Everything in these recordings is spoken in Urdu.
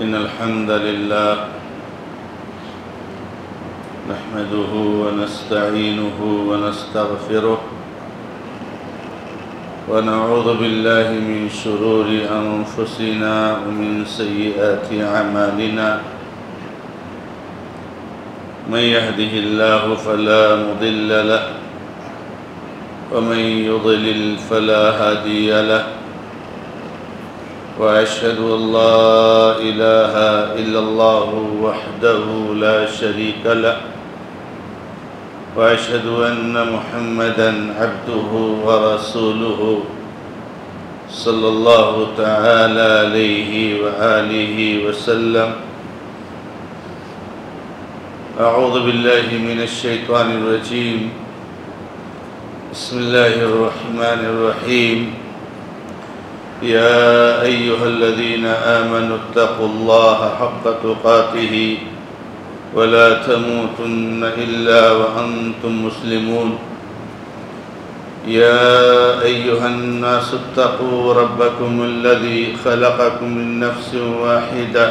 إن الحمد لله نحمده ونستعينه ونستغفره ونعوذ بالله من شرور أنفسنا ومن سيئات أعمالنا من يهده الله فلا مضل له ومن يضلل فلا هادي له وأشهد أن لا إله إلا الله وحده لا شريك له وأشهد أن محمدًا عبده ورسوله صلى الله تعالى عليه وآله وسلم. أعوذ بالله من الشيطان الرجيم. بسم الله الرحمن الرحيم. يا أيها الذين آمنوا اتقوا الله حق تقاته ولا تموتن إلا وأنتم مسلمون. يا أيها الناس اتقوا ربكم الذي خلقكم من نفس واحدة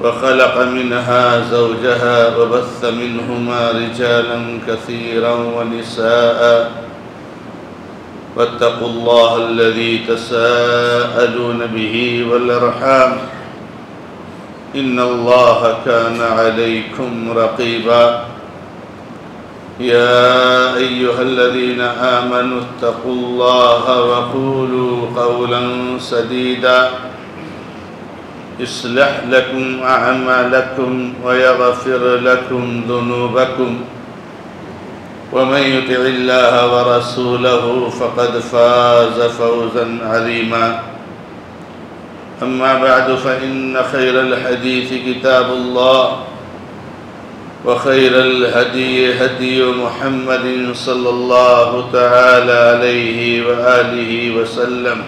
وخلق منها زوجها وبث منهما رجالا كثيرا ونساء واتقوا الله الذي تساءلون به والأرحام إن الله كان عليكم رقيبا. يا أيها الذين آمنوا اتقوا الله وقولوا قولا سديدا يصلح لكم أعمالكم ويغفر لكم ذنوبكم ومن يطع الله ورسوله فقد فاز فوزا عظيما. أما بعد فإن خير الحديث كتاب الله وخير الهدي هدي محمد صلى الله تعالى عليه وآله وسلم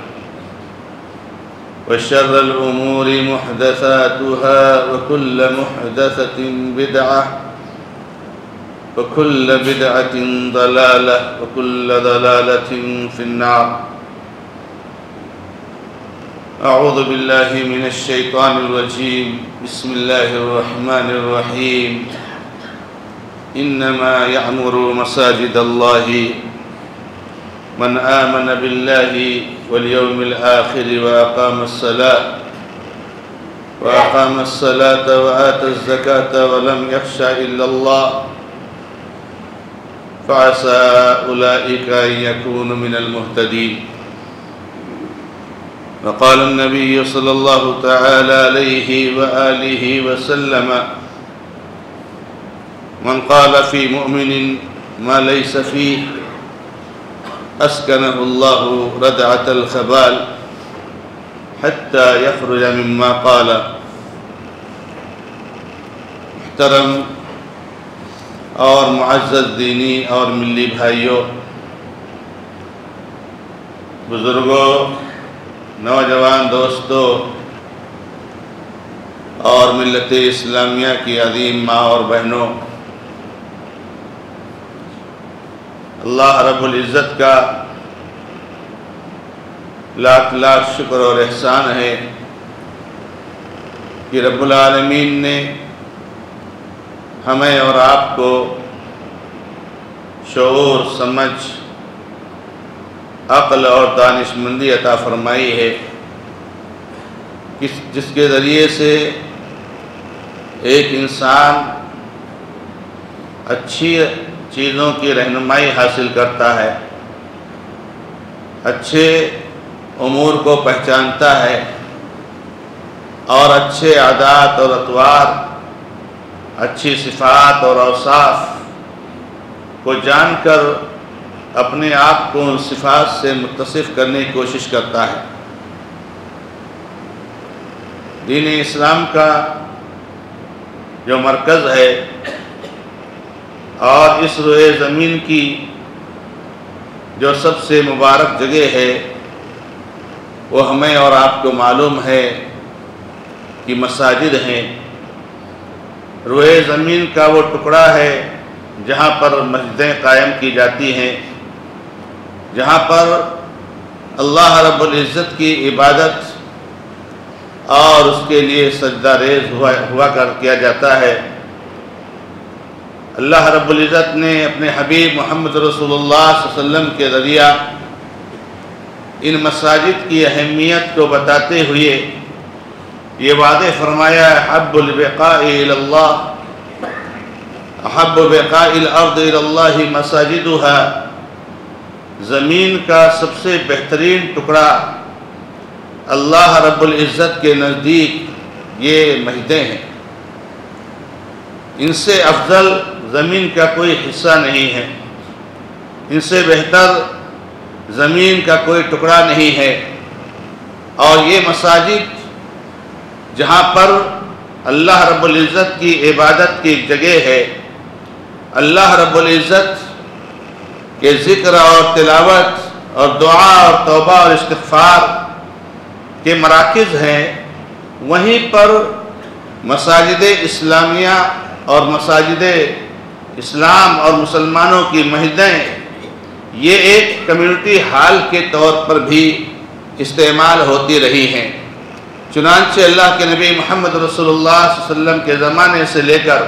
وشر الأمور محدثاتها وكل محدثة بدعة وكل بدعة ضلالة وكل ضلالة في النار. أعوذ بالله من الشيطان الرجيم. بسم الله الرحمن الرحيم. إنما يعمر مساجد الله من آمن بالله واليوم الآخر وأقام الصلاة وآتى الزكاة ولم يخش إلا الله فعسى أولئك أن يكونوا من المهتدين. وقال النبي صلى الله تعالى عليه وآله وسلم من قال في مؤمن ما ليس فيه أسكنه الله ردعة الخبال حتى يخرج مما قال. محترم اور معزز دینی اور ملی بھائیوں، بزرگوں، نوجوان دوستوں اور ملت اسلامیہ کی عظیم ماں اور بہنوں، اللہ رب العزت کا لاکھ لاکھ شکر اور احسان ہے کہ رب العالمین نے ہمیں اور آپ کو شعور، سمجھ، عقل اور دانشمندی عطا فرمائی ہے، جس کے ذریعے سے ایک انسان اچھی چیزوں کی رہنمائی حاصل کرتا ہے، اچھے امور کو پہچانتا ہے اور اچھے عادات اور اطوار، اچھی صفات اور اوصاف کو جان کر اپنے آپ کو ان صفات سے متصف کرنے کی کوشش کرتا ہے۔ دین اسلام کا جو مرکز ہے اور اس روئے زمین کی جو سب سے مبارک جگہ ہے، وہ ہمیں اور آپ کو معلوم ہے کہ مساجد ہیں۔ روئے زمین کا وہ ٹکڑا ہے جہاں پر مسجدیں قائم کی جاتی ہیں، جہاں پر اللہ رب العزت کی عبادت اور اس کے لیے سجدہ ریز کیا جاتا ہے۔ اللہ رب العزت نے اپنے حبیب محمد رسول اللہ صلی اللہ علیہ وسلم کے ذریعہ ان مساجد کی اہمیت کو بتاتے ہوئے یہ وعدہ فرمایا، احب البقاء الی اللہ، احب بقاء الارض الی اللہ مساجدها، زمین کا سب سے بہترین ٹکڑا اللہ رب العزت کے نزدیک یہ مسجدیں ہیں، ان سے افضل زمین کا کوئی حصہ نہیں ہے، ان سے بہتر زمین کا کوئی ٹکڑا نہیں ہے۔ اور یہ مساجد جہاں پر اللہ رب العزت کی عبادت کی جگہ ہے، اللہ رب العزت کے ذکر اور تلاوت اور دعا اور توبہ اور استغفار کے مراکز ہیں، وہیں پر مساجد اسلامیہ اور مساجد اسلام اور مسلمانوں کی مسجدیں یہ ایک کمیونٹی ہال کے طور پر بھی استعمال ہوتی رہی ہیں۔ چنانچہ اللہ کے نبی محمد رسول اللہ صلی اللہ علیہ وسلم کے زمانے سے لے کر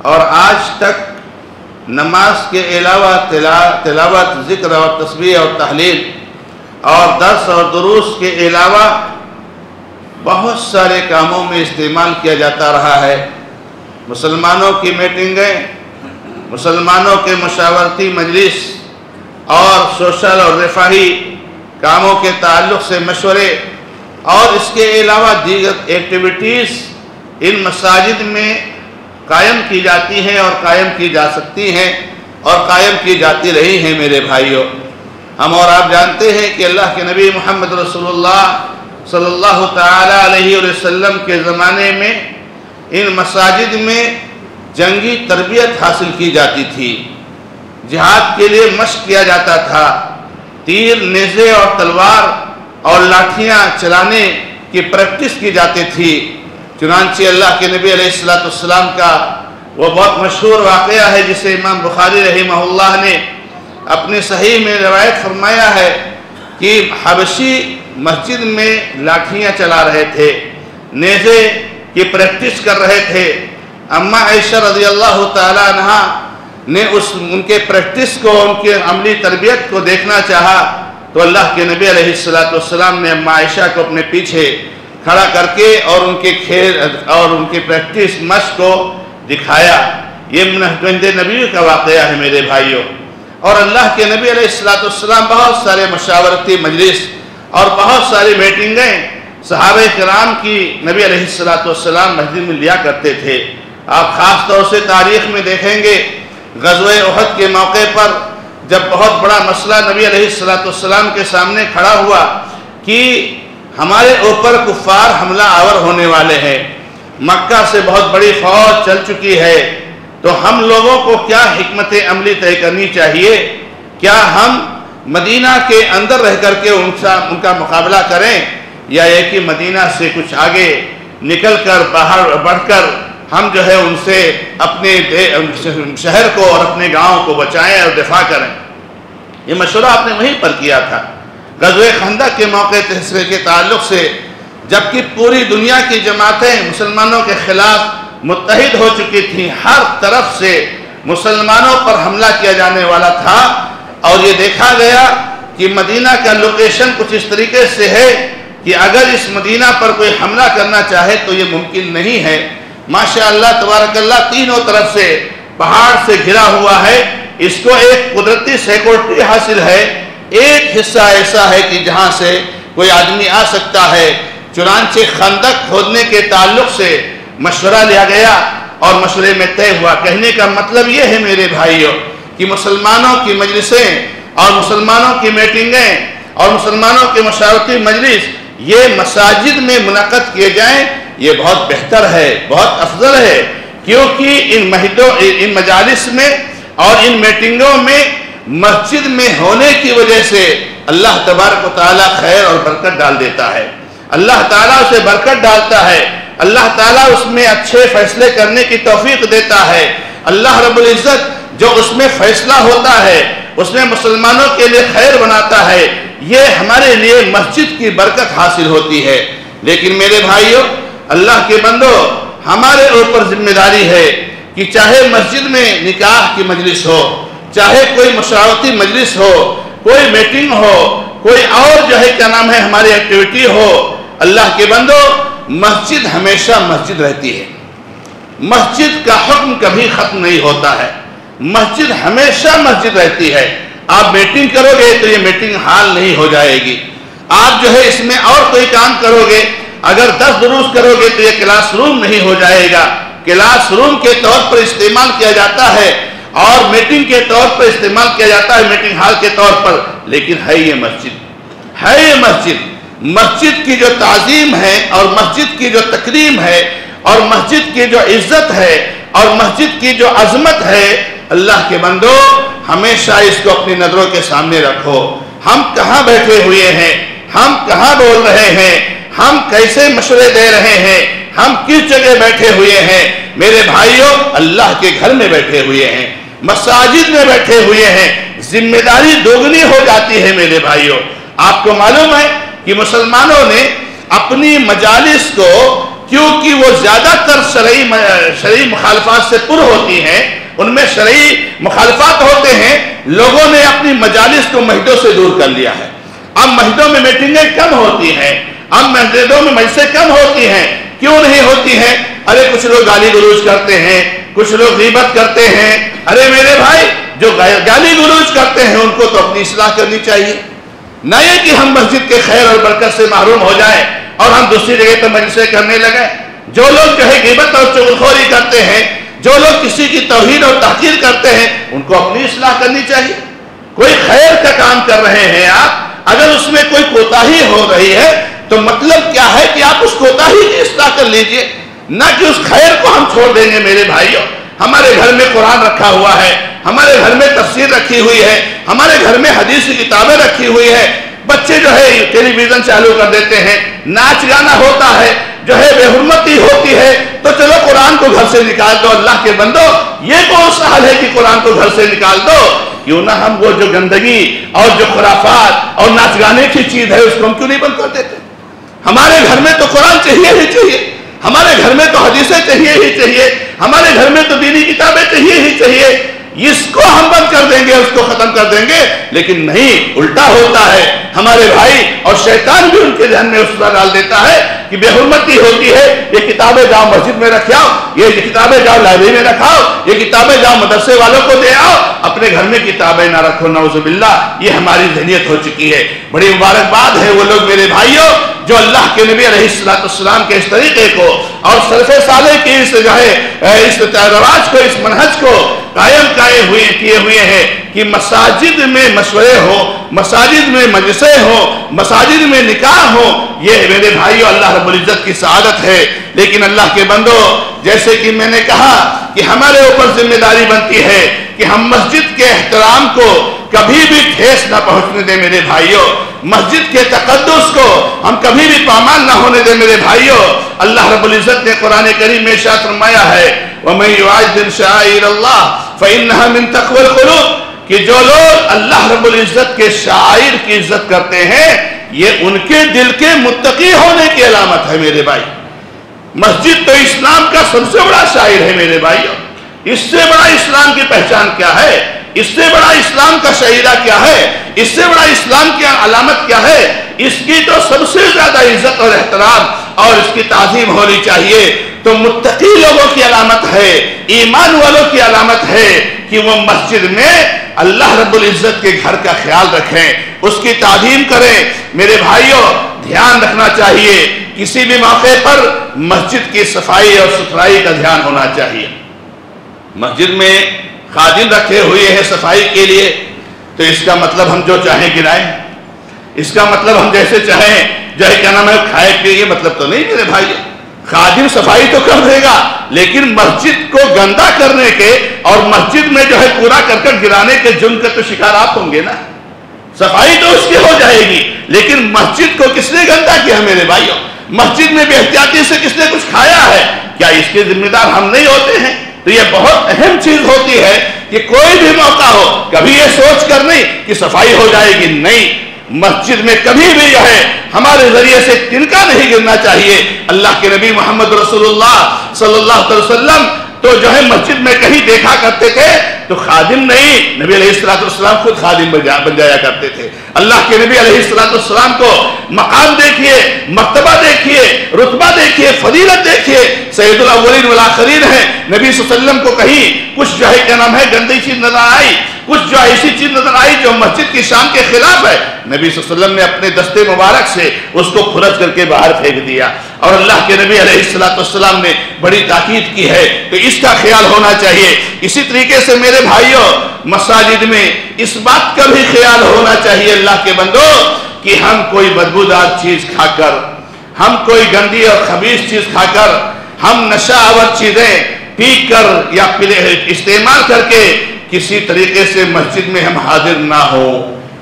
اور آج تک نماز کے علاوہ تلاوت، ذکر اور تسبیح اور تحلیل اور درس اور دروس کے علاوہ بہت سارے کاموں میں استعمال کیا جاتا رہا ہے۔ مسلمانوں کی میٹنگیں، مسلمانوں کے مشاورتی مجلس اور سوشل اور رفاہی کاموں کے تعلق سے مشورے اور اس کے علاوہ دیگر ایکٹیویٹیز ان مساجد میں قائم کی جاتی ہیں اور قائم کی جا سکتی ہیں اور قائم کی جاتی رہی ہیں۔ میرے بھائیوں، ہم اور آپ جانتے ہیں کہ اللہ کے نبی محمد رسول اللہ صلی اللہ تعالی علیہ وسلم کے زمانے میں ان مساجد میں جنگی تربیت حاصل کی جاتی تھی، جہاد کے لیے مشق کیا جاتا تھا، تیر، نیزے اور تلوار اور لاٹھیاں چلانے کی پریکٹس کی جاتی تھی۔ چنانچہ اللہ کے نبی علیہ السلام کا وہ بہت مشہور واقعہ ہے جسے امام بخاری رحمہ اللہ نے اپنے صحیح میں روایت فرمایا ہے کہ حبشی مسجد میں لاٹھیاں چلا رہے تھے، نیزے کی پریکٹس کر رہے تھے۔ اماں عائشہ رضی اللہ تعالیٰ عنہا نے ان کے پریکٹس کو، ان کے عملی تربیت کو دیکھنا چاہا تو اللہ کے نبی علیہ السلام نے اماں عائشہ کو اپنے پیچھے کھڑا کر کے اور ان کے کھیل اور ان کی پریکٹس مشق کو دکھایا۔ یہ مسجد نبی کا واقعہ ہے میرے بھائیوں۔ اور اللہ کے نبی علیہ السلام بہت سارے مشاورتی مجلس اور بہت ساری میٹنگیں صحابہ کرام کی نبی علیہ السلام مسجد میں لیا کرتے تھے۔ آپ خاص طور سے تاریخ میں دیکھیں گے غزوہ احد کے موقع پر جب بہت بڑا مسئلہ نبی علیہ السلام کے سامنے کھڑا ہوا کہ ہمارے اوپر کفار حملہ آور ہونے والے ہیں، مکہ سے بہت بڑی فوج چل چکی ہے، تو ہم لوگوں کو کیا حکمت عملی طے کرنی چاہیے؟ کیا ہم مدینہ کے اندر رہ کر کے ان کا مقابلہ کریں، یا یہ کہ مدینہ سے کچھ آگے نکل کر باہر بڑھ کر ہم جو ہے ان سے اپنے شہر کو اور اپنے گاؤں کو بچائیں اور دفاع کریں؟ یہ مشورہ آپ نے وہیں پر کیا تھا غزوہ خندق کے موقع کے تعلق سے، جبکہ پوری دنیا کی جماعتیں مسلمانوں کے خلاف متحد ہو چکی تھیں، ہر طرف سے مسلمانوں پر حملہ کیا جانے والا تھا، اور یہ دیکھا گیا کہ مدینہ کا لوکیشن کچھ اس طریقے سے ہے کہ اگر اس مدینہ پر کوئی حملہ کرنا چاہے تو یہ ممکن نہیں ہے۔ ماشاءاللہ تبارک اللہ تینوں طرف سے پہاڑ سے گھرا ہوا ہے، اس کو ایک قدرتی سیکورٹی حاصل ہے، ایک حصہ ایسا ہے کہ جہاں سے کوئی آدمی آ سکتا ہے۔ چنانچہ خندق کھودنے کے تعلق سے مشورہ لیا گیا اور مشورے میں طے ہوا۔ کہنے کا مطلب یہ ہے میرے بھائیوں کہ مسلمانوں کی مجلسیں اور مسلمانوں کی میٹنگیں اور مسلمانوں کے مشاورتی مجلس یہ مساجد میں منعقد کیے جائیں، یہ بہت بہتر ہے، بہت افضل ہے، کیونکہ ان مجالس میں اور ان میٹنگوں میں مسجد میں ہونے کی وجہ سے اللہ تبارک و تعالیٰ خیر اور برکت ڈال دیتا ہے، اللہ تعالیٰ اسے برکت ڈالتا ہے، اللہ تعالیٰ اس میں اچھے فیصلے کرنے کی توفیق دیتا ہے۔ اللہ رب العزت جو اس میں فیصلہ ہوتا ہے اس میں مسلمانوں کے لیے خیر بناتا ہے، یہ ہمارے لیے مسجد کی برکت حاصل ہوتی ہے۔ لیکن میرے بھائیوں، اللہ کے بندو، ہمارے اوپر ذمہ داری ہے کہ چاہے مسجد میں نکاح کی مجلس ہو، چاہے کوئی مشاورتی مجلس ہو، کوئی میٹنگ ہو، کوئی اور جو ہے کیا نام ہے ہماری ایکٹیویٹی ہو، اللہ کے بندو، مسجد ہمیشہ مسجد رہتی ہے۔ مسجد کا حکم کبھی ختم نہیں ہوتا ہے، مسجد ہمیشہ مسجد رہتی ہے۔ آپ میٹنگ کرو گے تو یہ میٹنگ ہال نہیں ہو جائے گی، آپ جو ہے اس میں اور کوئی کام کرو گے، اگر 10 دروس کرو گے تو یہ کلاس روم نہیں ہو جائے گا، کلاس روم کے طور پر استعمال کیا جاتا ہے اور میٹنگ کے طور پر استعمال کیا جاتا ہے، میٹنگ ہال کے طور پر، لیکن ہے یہ مسجد، ہے یہ مسجد۔ مسجد کی جو تعظیم ہے اور مسجد کی جو تکریم ہے اور مسجد کی جو عزت ہے اور مسجد کی جو عظمت ہے، اللہ کے بندو ہمیشہ اس کو اپنی نظروں کے سامنے رکھو۔ ہم کہاں بیٹھے ہوئے ہیں، ہم کہاں بول رہے ہیں، ہم کیسے مشورے دے رہے ہیں، ہم کس جگہ بیٹھے ہوئے ہیں؟ میرے بھائیوں، اللہ کے گھر میں بیٹھے ہوئے ہیں، مساجد میں بیٹھے ہوئے ہیں، ذمہ داری دوگنی ہو جاتی ہے میرے بھائیوں۔ آپ کو معلوم ہے کہ مسلمانوں نے اپنی مجالس کو، کیونکہ وہ زیادہ تر شرعی مخالفات سے پر ہوتی ہیں، ان میں شرعی مخالفات ہوتے ہیں، لوگوں نے اپنی مجالس کو مسجدوں سے دور کر لیا ہے۔ اب مسجدوں میں میٹنگیں کم ہوتی ہیں، اب مسجدوں میں مجلسیں کم ہوتی ہیں۔ کیوں نہیں ہوتی ہیں؟ ارے کچھ لوگ گالی گلوچ کرتے ہیں، کچھ لوگ غیبت کرتے ہیں۔ ارے میرے بھائی، جو گالی گلوچ کرتے ہیں ان کو تو اپنی اصلاح کرنی چاہیے، نہ یہ کہ ہم مسجد کے خیر اور برکت سے محروم ہو جائیں اور ہم دوسری جگہ پر مجلسیں کرنے لگیں۔ جو لوگ جو ہے غیبت اور چغلخوری کرتے ہیں، جو لوگ کسی کی توہین اور تحقیر کرتے ہیں، ان کو اپنی اصلاح کرنی چاہیے۔ کوئی خیر کا کام کر رہے ہیں آپ، اگر اس میں کوئی کوتاہی ہو رہی ہے تو مطلب کیا ہے کہ آپ اس کوتاہی کی اصلاح کر لیجئے، نہ کہ اس خیر کو ہم چھوڑ دیں گے۔ میرے بھائیوں، ہمارے گھر میں قرآن رکھا ہوا ہے، ہمارے گھر میں تفسیر رکھی ہوئی ہے، ہمارے گھر میں حدیث کی کتابیں رکھی ہوئی ہے، بچے جو ہے ٹیلی ویژن چالو کر دیتے ہیں، ناچ گانا ہوتا ہے، جو ہے بے حرمتی ہوتی ہے، تو چلو قرآن کو گھر سے نکال دو۔ اللہ کے بندو، یہ کون سا حل ہے کہ قرآن کو گھر سے نکال دو؟ کیوں نہ ہم وہ جو گندگی اور جو خرافات اور ناچ گانے کی چیز ہے اس کو ہم کیوں نہیں بند کر دیتے؟ ہمارے گھر میں تو قرآن چاہیے ہی چاہیے، ہمارے گھر میں تو حدیثیں چاہیے ہی چاہیے، ہمارے گھر میں تو دینی کتابیں چاہیے ہی چاہیے۔ اس کو ہم بند کر دیں گے، اس کو ختم کر دیں گے، لیکن نہیں، الٹا ہوتا ہے۔ ہمارے بھائی اور شیطان بھی ان کے ذہن میں اس طرح ڈال دیتا ہے کہ بے حرمتی ہوتی ہے، یہ کتابیں جاؤ مسجد میں رکھاؤ، یہ کتابیں جاؤ لائبریری میں رکھاؤ، یہ کتابیں جاؤ مدرسے والوں کو دے آؤ، اپنے گھر میں کتابیں نہ رکھو۔ نعوذ باللہ، یہ ہماری ذہنیت ہو چکی ہے۔ بڑی مبارکباد ہے وہ لوگ میرے بھائیوں جو اللہ کے نبی علیہ السلام کے اس طریقے کو اور سلف صالح کی اس رواج کو، اس منہج کو قائم کیے ہوئے ہیں کہ مساجد میں مشورے ہو، مساجد میں مجلسیں ہو، مساجد میں نکاح ہو۔ یہ میرے بھائیو اللہ رب العزت کی سعادت ہے۔ لیکن اللہ کے بندو، جیسے کہ میں نے کہا کہ ہمارے اوپر ذمہ داری بنتی ہے کہ ہم مسجد کے احترام کو کبھی بھی ٹھیس نہ پہنچنے دیں میرے بھائیو، مسجد کے تقدس کو ہم کبھی بھی پامال نہ ہونے دیں میرے بھائیو۔ اللہ رب العزت نے قرآن کریم میں ارشاد فرمایا ہے، وَمَن يُعَظِّمْ شَعَائِرَ اللَّهِ فَإِنَّهَا مِن تَقْوَى الْقُلُوبِ، کہ جو لوگ اللہ رب العزت کے شاعر کی عزت کرتے ہیں یہ ان کے دل کے متقی ہونے کی علامت ہے میرے بھائی۔ مسجد تو اسلام کا سب سے بڑا شاعر ہے میرے بھائیو۔ اس سے بڑا اسلام کی پہچان کیا ہے؟ اس سے بڑا اسلام کا شعیرہ کیا ہے؟ اس سے بڑا اسلام کی علامت کیا ہے؟ اس کی تو سب سے زیادہ عزت اور احترام اور اس کی تعظیم ہونی چاہیے۔ تو متقی لوگوں کی علامت ہے، ایمان والوں کی علامت ہے کہ وہ مسجد میں اللہ رب العزت کے گھر کا خیال رکھیں، اس کی تعظیم کریں۔ میرے بھائیوں، دھیان رکھنا چاہیے، کسی بھی موقع پر مسجد کی صفائی اور ستھرائی کا دھیان ہونا چاہیے۔ مسجد میں خادم رکھے ہوئے ہیں صفائی کے لیے، تو اس کا مطلب ہم جو چاہیں گرائیں، اس کا مطلب ہم جیسے چاہیں جو ہے کیا نام ہے کھائے پیے، یہ مطلب تو نہیں میرے بھائی۔ خادم صفائی تو کر دے گا، لیکن مسجد کو گندا کرنے کے اور مسجد میں جو ہے کوڑا کرکٹ گرانے کے جرم کا تو شکار آپ ہوں گے نا۔ صفائی تو اس کی ہو جائے گی، لیکن مسجد کو کس نے گندا کیا میرے بھائیوں؟ مسجد میں بے احتیاطی سے کس نے کچھ کھایا ہے، کیا اس کے ذمہ دار ہم نہیں ہوتے ہیں؟ تو یہ بہت اہم چیز ہوتی ہے کہ کوئی بھی موقع ہو، کبھی یہ سوچ کر نہیں کہ صفائی ہو جائے گی، نہیں، مسجد میں کبھی بھی جو ہے ہمارے ذریعے سے تنکا نہیں گرنا چاہیے۔ اللہ کے نبی محمد رسول اللہ صلی اللہ علیہ وسلم تو جو ہے مسجد میں کہیں دیکھا کرتے تھے تو خادم نہیں، نبی علیہ السلام خود خادم بن جایا کرتے تھے۔ اللہ کے نبی علیہ السلام کو مقام دیکھیے، مرتبہ دیکھیے، رتبہ دیکھیے، فضیلت دیکھیے، سید الاولین والآخرین ہیں۔ نبی صلی اللہ علیہ وسلم کو کہیں کچھ جو ہے کیا نام ہے گندی چیز نظر آئی، کچھ جو ایسی چیز نظر آئی جو مسجد کی شان کے خلاف ہے، نبی صلی اللہ علیہ وسلم نے اپنے دستے مبارک سے اس کو کھرچ کر کے باہر پھینک دیا۔ اور اللہ کے نبی علیہ السلام نے بڑی تاکید کی ہے تو اس کا خیال ہونا چاہیے۔ اسی طریقے سے میرے بھائیوں، مساجد میں اس بات کا بھی خیال ہونا چاہیے اللہ کے بندو کہ ہم کوئی بدبودار چیز کھا کر، ہم کوئی گندی اور خبیث چیز کھا کر، ہم نشہ آور چیزیں پی کر یا استعمال کر کے کسی طریقے سے مسجد میں ہم حاضر نہ ہو۔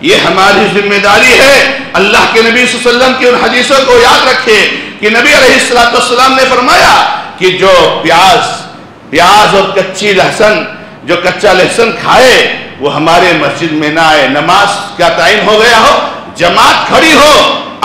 یہ ہماری ذمہ داری ہے۔ اللہ کے نبی صلی اللہ علیہ وسلم کی ان حدیثوں کو یاد رکھے کہ نبی علیہ السلام نے فرمایا کہ جو پیاز اور کچی لہسن، جو کچا لہسن کھائے وہ ہمارے مسجد میں نہ آئے۔ نماز کا ٹائم ہو گیا ہو، جماعت کھڑی ہو،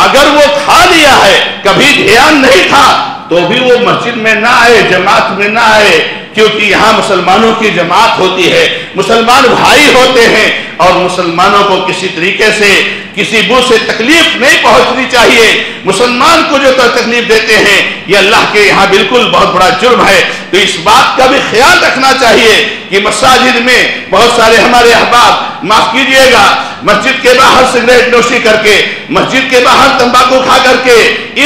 اگر وہ کھا لیا ہے، کبھی دھیان نہیں تھا تو بھی وہ مسجد میں نہ آئے، جماعت میں نہ آئے، کیونکہ یہاں مسلمانوں کی جماعت ہوتی ہے، مسلمان بھائی ہوتے ہیں اور مسلمانوں کو کسی طریقے سے کسی بو سے تکلیف نہیں پہنچنی چاہیے۔ مسلمان کو جو تکلیف دیتے ہیں یہ اللہ کے یہاں بالکل بہت بڑا جرم ہے۔ تو اس بات کا بھی خیال رکھنا چاہیے کہ مساجد میں بہت سارے ہمارے احباب، معاف کیجئے گا، مسجد کے باہر سگریٹ نوشی کر کے، مسجد کے باہر تمباکو کھا کر کے،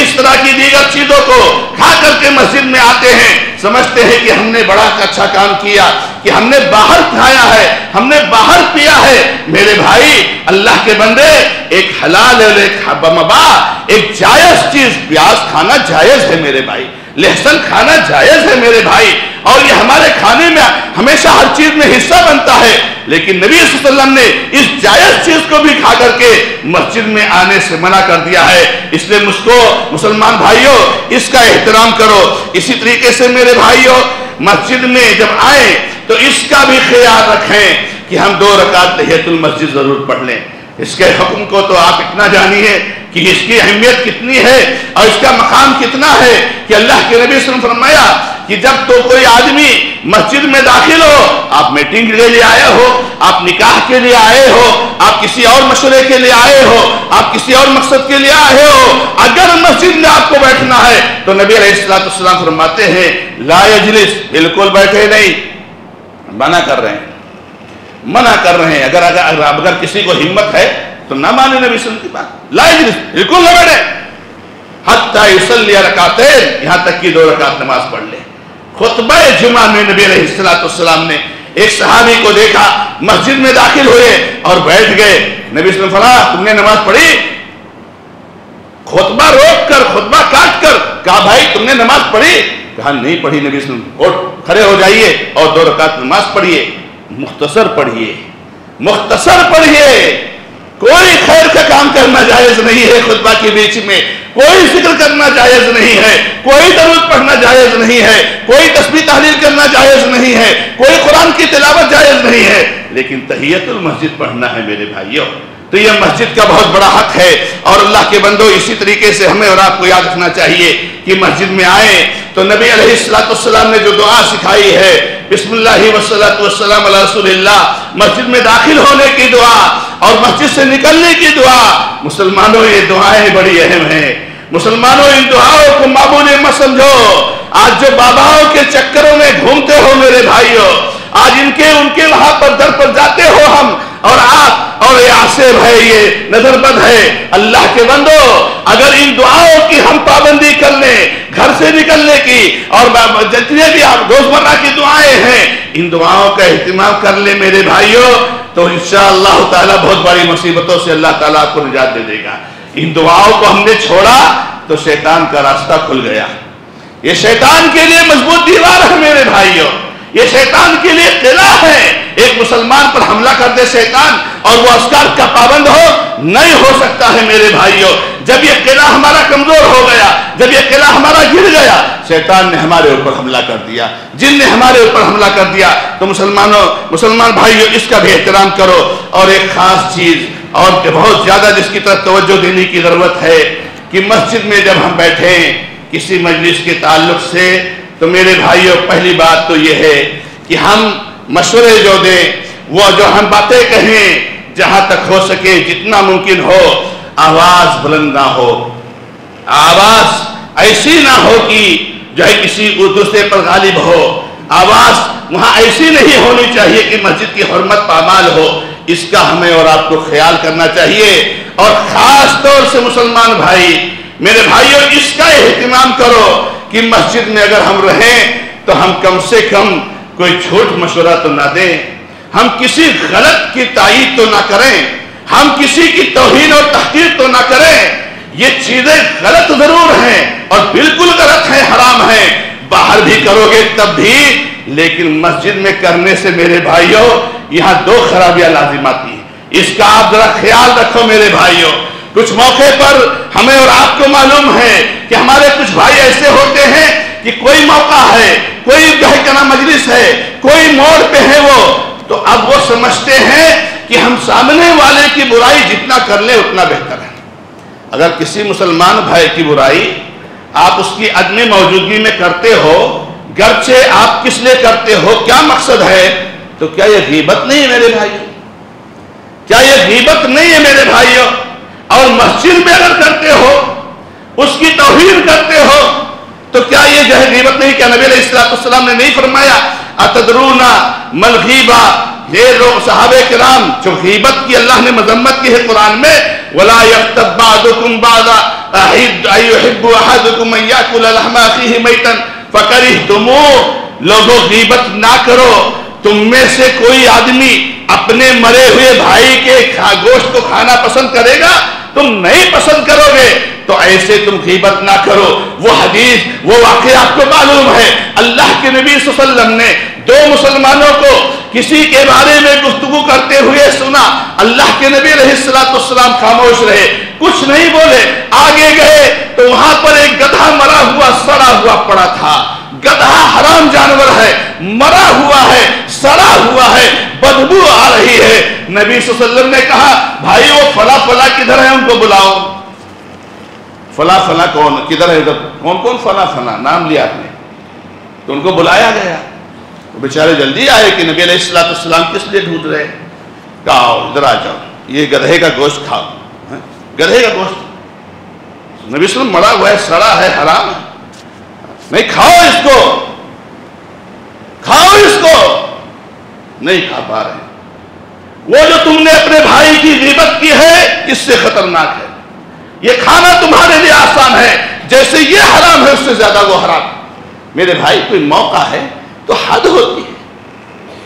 اس طرح کی دیگر چیزوں کو کھا کر کے مسجد میں آتے ہیں، سمجھتے ہیں کہ ہم نے بڑا اچھا کام کیا کہ ہم نے باہر کھایا ہے، ہم نے باہر پیا ہے۔ میرے بھائی، اللہ کے بندے، ایک حلال اور ایک مباح، ایک جائز چیز، پیاز کھانا جائز ہے میرے بھائی، لہسن کھانا جائز ہے میرے بھائی، اور یہ ہمارے کھانے میں ہمیشہ ہر چیز میں حصہ بنتا ہے، لیکن نبی صلی اللہ علیہ وسلم نے اس جائز چیز کو بھی کھا کر کے مسجد میں آنے سے منع کر دیا ہے۔ اس لیے مجھ کو مسلمان بھائیوں اس کا احترام کرو۔ اسی طریقے سے میرے بھائیوں، مسجد میں جب آئیں تو اس کا بھی خیال رکھیں کہ ہم 2 رکعت تحیۃ المسجد ضرور پڑھ لیں۔ اس کے حکم کو تو آپ اتنا جانیے کہ اس کی اہمیت کتنی ہے اور اس کا مقام کتنا ہے کہ اللہ کے نبی صلی اللہ علیہ وسلم فرمایا کہ جب تو کوئی آدمی مسجد میں داخل ہو، آپ میٹنگ کے لیے آئے ہو، آپ نکاح کے لیے آئے ہو، آپ کسی اور مشورے کے لیے آئے ہو، آپ کسی اور مقصد کے لیے آئے ہو، اگر مسجد میں آپ کو بیٹھنا ہے تو نبی علیہ السلام فرماتے ہیں لا یجلس، بالکل بیٹھے نہیں، منع کر رہے ہیں۔ اگر کسی کو ہمت ہے تو نہ مانے نبی صلی اللہ علیہ وسلم کی بات، لا یجلس، بالکل نہ بیٹھے، حتی یصلی رکعتین، یہاں تک کہ 2 رکعت نماز پڑھ لے۔ خطبہ جمعہ میں نبی علیہ السلام نے ایک صحابی کو دیکھا، مسجد میں داخل ہوئے اور بیٹھ گئے۔ نبی صلی اللہ علیہ وسلم فرمایا تم نے نماز پڑھی؟ خطبہ روک کر، خطبہ کاٹ کر کہا بھائی تم نے نماز پڑھی؟ کہا نہیں پڑھی نبی صلی اللہ علیہ وسلم۔ اٹھ کھڑے ہو جائیے اور 2 رکعت نماز پڑھیے، مختصر پڑھیے، مختصر پڑھیے۔ کوئی خیر کا کام کرنا جائز نہیں ہے، خطبہ کے بیچ میں کوئی ذکر کرنا جائز نہیں ہے، کوئی درود پڑھنا جائز نہیں ہے، کوئی تسبیح تحلیل کرنا جائز نہیں ہے، کوئی قرآن کی تلاوت جائز نہیں ہے، لیکن تحیۃ المسجد پڑھنا ہے میرے بھائیوں۔ تو یہ مسجد کا بہت بڑا حق ہے، اور اللہ کے بندوں اسی طریقے سے ہمیں اور آپ کو یاد رکھنا چاہیے کہ مسجد میں آئیں تو نبی علیہ السلام نے جو دعا سکھائی ہے، بسم اللہ والصلاۃ والسلام علی رسول اللہ، مسجد میں داخل ہونے کی دعا اور مسجد سے نکلنے کی دعا، مسلمانوں یہ دعائیں بڑی اہم ہیں۔ مسلمانوں ان دعاؤں کو معمولی مت سمجھو۔ آج جو باباؤں کے چکروں میں گھومتے ہو میرے بھائیوں، آج ان کے وہاں پر در پر جاتے ہو ہم، اور آپ اور یہ عاصب ہے، یہ نظر بد ہے۔ اللہ کے بندو، اگر ان دعاؤں کی ہم پابندی کر لیں، گھر سے نکلنے کی اور جتنے بھی آپ روزمرہ کی دعائیں ہیں، ان دعاؤں کا اہتمام کر لیں میرے بھائیوں، تو انشاءاللہ تعالی بہت بڑی مصیبتوں سے اللہ تعالیٰ آپ کو نجات دے دے گا۔ ان دعاؤں کو ہم نے چھوڑا تو شیطان کا راستہ کھل گیا۔ یہ شیطان کے لیے مضبوط دیوار ہے میرے بھائیوں، یہ شیطان کے لیے قلعہ ہے۔ ایک مسلمان پر حملہ کر دے شیطان اور وہ اذکار کا پابند ہو، نہیں ہو سکتا ہے میرے بھائیوں۔ جب یہ قلعہ ہمارا کمزور ہو گیا، جب یہ قلعہ ہمارا گر گیا، شیطان نے ہمارے اوپر حملہ کر دیا، جن نے ہمارے اوپر حملہ کر دیا۔ تو مسلمان بھائیوں، اس کا بھی احترام کرو۔ اور ایک خاص چیز اور بہت زیادہ جس کی طرف توجہ دینے کی ضرورت ہے کہ مسجد میں جب ہم بیٹھیں کسی مجلس کے تعلق سے، تو میرے بھائیوں پہلی بات تو یہ ہے کہ ہم مشورے جو دیں، وہ جو ہم باتیں کہیں، جہاں تک ہو سکے جتنا ممکن ہو آواز بلند نہ ہو، آواز ایسی نہ ہو کہ جو ہے کسی دوسرے پر غالب ہو، آواز وہاں ایسی نہیں ہونی چاہیے کہ مسجد کی حرمت پامال ہو۔ اس کا ہمیں اور آپ کو خیال کرنا چاہیے۔ اور خاص طور سے مسلمان بھائی، میرے بھائیوں، اس کا اہتمام کرو کہ مسجد میں اگر ہم رہیں تو ہم کم سے کم کوئی جھوٹ مشورہ تو نہ دیں، ہم کسی غلط کی تائید تو نہ کریں، ہم کسی کی توہین اور تحقیر تو نہ کریں۔ یہ چیزیں غلط ضرور ہیں اور بالکل غلط ہیں، حرام ہیں، باہر بھی کرو گے تب بھی، لیکن مسجد میں کرنے سے میرے بھائیوں یہاں دو خرابیاں لازم آتی ہیں۔ اس کا آپ ذرا خیال رکھو میرے بھائیوں۔ کچھ موقع پر ہمیں اور آپ کو معلوم ہے کہ ہمارے کچھ بھائی ایسے ہوتے ہیں کہ کوئی موقع ہے، کوئی گہکنا مجلس ہے، کوئی موڑ پہ ہے وہ، تو اب وہ سمجھتے ہیں کہ ہم سامنے والے کی برائی جتنا کر لیں اتنا بہتر ہے۔ اگر کسی مسلمان بھائی کی برائی آپ اس کی عدم موجودگی میں کرتے ہو، گرچہ آپ کس لیے کرتے ہو، کیا مقصد ہے، تو کیا یہ غیبت نہیں ہے میرے بھائیوں؟ کیا یہ غیبت نہیں ہے میرے بھائیوں؟ اور مسجد میں اگر کرتے ہو، اس کی توہین کرتے ہو، تو کیا یہ جو ہے غیبت نہیں؟ کیا نبی علیہ السلام نے نہیں فرمایا اتدرون مل غیبہ؟ یہ لوگ صحابہ کرام جو غیبت کی اللہ نے مذمت کی ہے قرآن میں، وَلَا يَغْتَبْ بَعْضُكُمْ بَعْضًا أَيُحِبُّ أَحَدُكُمْ أَن يَأْكُلَ لَحْمَ أَخِيهِ مَيْتًا فَكَرِهْتُمُوهُ۔ لوگوں غیبت نہ کرو، تم میں سے کوئی آدمی اپنے مرے ہوئے بھائی کے گوشت کو کھانا پسند کرے گا؟ تم نہیں پسند کرو گے تو ایسے تم غیبت نہ کرو۔ وہ حدیث، وہ واقعہ آپ کو معلوم ہے، اللہ کے نبی صلی اللہ علیہ وسلم نے دو مسلمانوں کو کسی کے بارے میں گفتگو کرتے ہوئے سنا، اللہ کے نبی علیہ السلام خاموش رہے، کچھ نہیں بولے، آگے گئے تو وہاں پر ایک گدھا مرا ہوا سڑا ہوا پڑا تھا۔ گدھا حرام جانور ہے، مرا ہوا ہے، سڑا ہوا ہے، بدبو آ رہی ہے۔ نبی صلی اللہ علیہ وسلم نے کہا بھائی وہ فلاں فلاں کدھر ہے، ان کو بلاؤ۔ فلاں فلاں کون کدھر ہے؟ کون فلاں فلاں نام لیا آپ نے، تو ان کو بلایا گیا۔ وہ بیچارے جلدی آئے کہ نبی علیہ السلام کس لیے ڈھونڈ رہے؟ کہا ادھر آ جاؤ، یہ گدھے کا گوشت کھاؤ۔ گدھے کا گوشت نبی صلی اللہ علیہ وسلم مرا ہوا ہے، سڑا ہے، حرام ہے، نہیں کھاؤ اس کو، کھاؤ اس کو۔ نہیں کھا پا رہے۔ وہ جو تم نے اپنے بھائی کی غیبت کی ہے اس سے خطرناک ہے۔ یہ کھانا تمہارے لیے آسان ہے، جیسے یہ حرام ہے اس سے زیادہ وہ حرام ہے۔ میرے بھائی کوئی موقع ہے تو حد ہوتی ہے،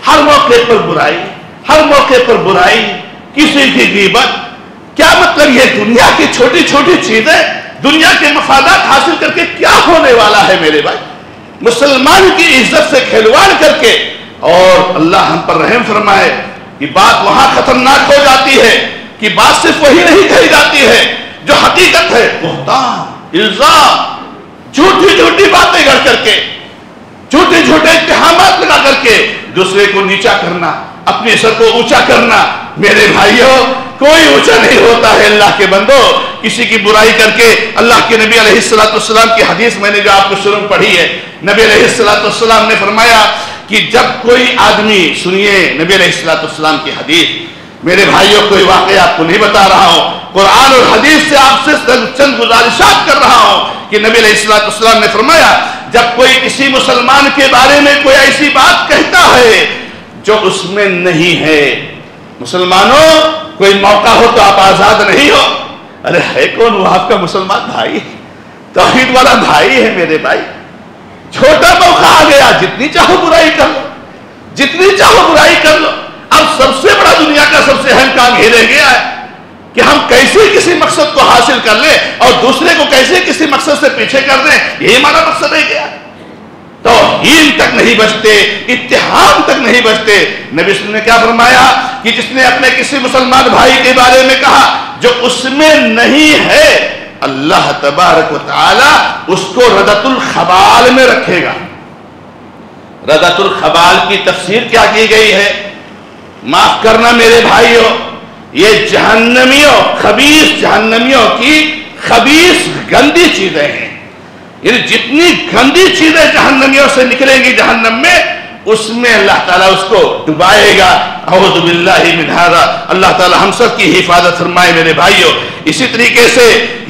ہر موقع پر برائی، ہر موقع پر برائی، کسی کی غیبت۔ کیا مطلب؟ یہ دنیا کی چھوٹی چھوٹی چیزیں، دنیا کے مفادات حاصل کر کے کیا ہونے والا ہے میرے بھائی؟ مسلمان کی عزت سے کھلواڑ کر کے، اور اللہ ہم پر رحم فرمائے کہ بات وہاں خطرناک ہو جاتی ہے کہ بات صرف وہی نہیں کہی جاتی ہے جو حقیقت ہے، بہتان، الزام، جھوٹی جھوٹی باتیں کر کر کے، جھوٹے جھوٹے اتہامات لگا کر کے دوسرے کو نیچا کرنا، اپنے سر کو اونچا کرنا۔ میرے بھائیوں کوئی اونچا نہیں ہوتا ہے اللہ کے بندو کسی کی برائی کر کے۔ اللہ کے نبی علیہ السلام کی حدیث میں نے جو آپ کو شروع میں پڑھی ہے، نبی علیہ السلام نے فرمایا کہ جب کوئی آدمی، سنیے نبی علیہ السلام کی حدیث، میرے بھائیوں کوئی واقعہ آپ کو نہیں بتا رہا ہوں، قرآن اور حدیث سے آپ سے چند گزارشات کر رہا ہوں کہ نبی علیہ السلام نے فرمایا جب کوئی کسی مسلمان کے بارے میں کوئی ایسی بات کہتا ہے جو اس میں نہیں ہے، مسلمانوں کوئی موقع ہو تو آپ آزاد نہیں ہو۔ ارے ہے کون؟ وہ آپ کا مسلمان بھائی، توحید والا بھائی ہے میرے بھائی۔ چھوٹا موقع آ گیا، جتنی چاہو برائی کر لو، جتنی چاہو برائی کر لو۔ اب سب سے بڑا دنیا کا سب سے اہم کام یہ رہ گیا ہے کہ ہم کیسے کسی مقصد کو حاصل کر لیں اور دوسرے کو کیسے کسی مقصد سے پیچھے کر دیں، یہی ہمارا مقصد ہے کیا؟ توہین تک نہیں بچتے، اتہام تک نہیں بچتے۔ نبی صلی اللہ علیہ وسلم نے کیا فرمایا کہ جس نے اپنے کسی مسلمان بھائی کے بارے میں کہا جو اس میں نہیں ہے، اللہ تبارک و تعالی اس کو ردۃ الخبال میں رکھے گا۔ ردۃ الخبال کی تفسیر کیا کی گئی ہے؟ معاف کرنا میرے بھائیوں، یہ جہنمیوں، خبیث جہنمیوں کی خبیث گندی چیزیں ہیں۔ یعنی جتنی گندی چیزیں جہنمیوں سے نکلیں گی جہنم میں، اس میں اللہ تعالیٰ اس کو ڈبائے گا۔ اعوذ باللہ من ھذا، اللہ تعالیٰ ہم سب کی حفاظت فرمائے میرے بھائیوں۔ اسی طریقے سے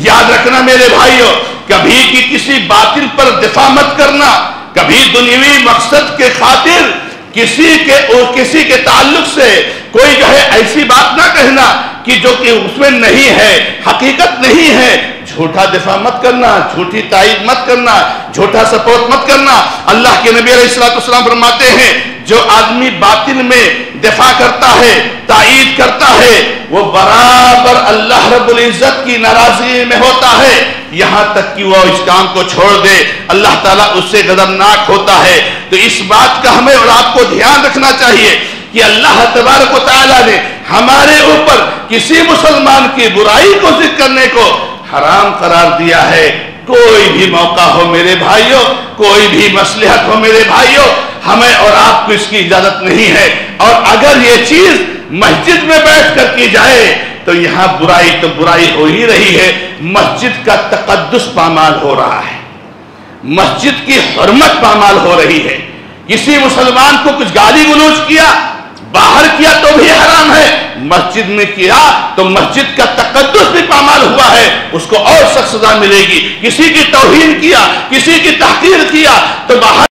یاد رکھنا میرے بھائیوں، کبھی کی کسی باطل پر دفاع مت کرنا، کبھی دنیوی مقصد کے خاطر کسی کے تعلق سے کوئی جو ہے ایسی بات نہ کہنا کہ جو کہ اس میں نہیں ہے، حقیقت نہیں ہے۔ جھوٹا دفاع مت کرنا، جھوٹی تائید مت کرنا، جھوٹا سپورٹ مت کرنا۔ اللہ کے نبی علیہ السلام فرماتے ہیں جو آدمی باطل میں دفاع کرتا ہے، تائید کرتا ہے، وہ برابر اللہ رب العزت کی ناراضی میں ہوتا ہے، یہاں تک کہ وہ اس کام کو چھوڑ دے اللہ تعالیٰ اس سے غضبناک ہوتا ہے۔ تو اس بات کا ہمیں اور آپ کو دھیان رکھنا چاہیے کہ اللہ تبارک و تعالیٰ نے ہمارے اوپر کسی مسلمان کی برائی کو ذکر کرنے کو حرام قرار دیا ہے۔ کوئی بھی موقع ہو میرے بھائیوں، کوئی بھی مصلحت ہو میرے بھائیوں، ہمیں اور آپ کو اس کی اجازت نہیں ہے۔ اور اگر یہ چیز مسجد میں بیٹھ کر کی جائے تو یہاں برائی تو برائی ہو ہی رہی ہے، مسجد کا تقدس پامال ہو رہا ہے، مسجد کی حرمت پامال ہو رہی ہے۔ کسی مسلمان کو کچھ گالی گلوچ کیا، باہر کیا تو بھی حرام ہے، مسجد میں کیا تو مسجد کا تقدس بھی پامال ہوا ہے، اس کو اور سخت سزا ملے گی۔ کسی کی توہین کیا، کسی کی تحقیر کیا تو باہر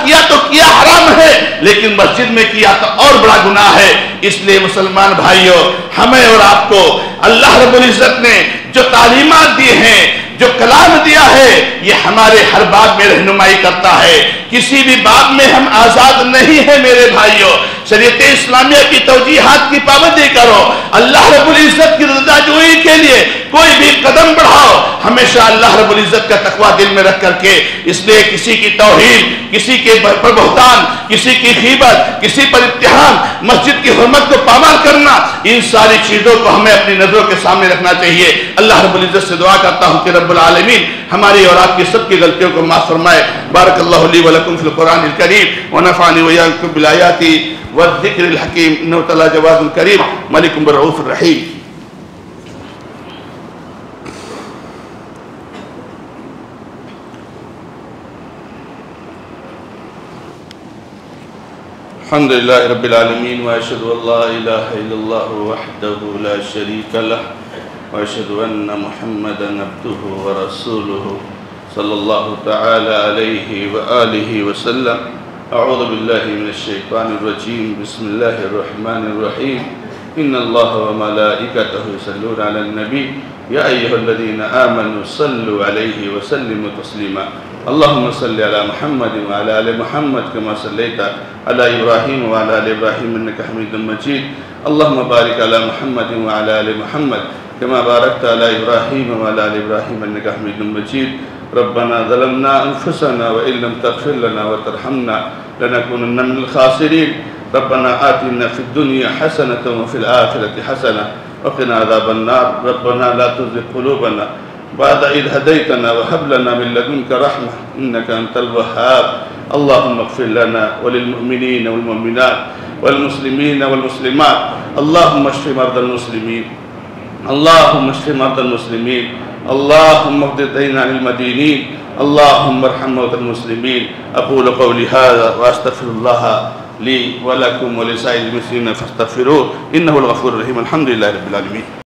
کیا تو کیا حرام ہے، لیکن مسجد میں کیا تو اور بڑا گناہ ہے۔ اس لیے مسلمان بھائیوں، ہمیں اور آپ کو اللہ رب العزت نے جو تعلیمات دی ہیں، جو کلام دیا ہے، یہ ہمارے ہر بات میں رہنمائی کرتا ہے۔ کسی بھی بات میں ہم آزاد نہیں ہیں میرے بھائیوں۔ شریعت اسلامیہ کی توجیحات کی پابندی کرو، اللہ رب العزت کی رضا جوئی کے لیے کوئی بھی قدم بڑھاؤ، ہمیشہ اللہ رب العزت کا تقوی دل میں رکھ کر کے۔ اس لیے کسی کی توہین، کسی کے پر بہتان، کسی کی غیبت، کسی پر اتہام، مسجد کی حرمت کو پامال کرنا، ان ساری چیزوں کو ہمیں اپنی نظروں کے سامنے رکھنا چاہیے۔ اللہ رب العزت سے دعا کرتا ہوں کہ رب العالمین ہماری اور آپ کی سب کی غلطیوں کو معاف فرمائے۔ بارک اللہ لی ولکم فی القرآن الکریم ونفعنی وإیاکم بالآیات والذکر الحکیم انہ تعالی جواد کریم ملک رؤوف الرحیم۔ الحمد للہ رب العالمین واشہد ان لا الہ الا اللہ وحدہ لا شریک لہ واشہد ان محمدا عبدہ ورسولہ صلی اللہ تعالی علیہ وآلہ وسلم۔ اعوذ باللہ من الشیطان الرجیم، بسم اللہ الرحمن الرحیم۔ ان اللہ وملائکتہ یصلون علی النبی یا ایہا الذین آمنوا صلوا علیہ وسلموا تسلیما۔ اللہم صلی علی محمد وعلی آل محمد کما صلیت علی ابراہیم وعلی آل ابراہیم انکا حمید مجید۔ اللہم بارک علی محمد وعلی آل محمد کما بارکت علی ابراہیم وعلی آل ابراہیم انکا حمید مجید۔ ربنا ظلمنا انفسنا وإن لم تغفر لنا وترحمنا لنكونن من الخاسرين۔ ربنا آتنا في الدنيا حسنة وفي الآخرة حسنة وقنا عذاب النار۔ ربنا لا تزغ قلوبنا بعد إذ هديتنا وهب لنا من لدنك رحمة إنك أنت الوهاب۔ اللهم اغفر لنا وللمؤمنين والمؤمنات والمسلمين والمسلمات۔ اللهم اشف مرضى المسلمين، اللهم اشف مرضى المسلمين، اللهم اقض الدين عن المدينين، اللهم ارحم موتى المسلمين۔ أقول قولي هذا وأستغفر الله لي ولكم ولسائر المسلمين فاستغفروه إنه الغفور الرحيم۔ الحمد لله رب العالمين۔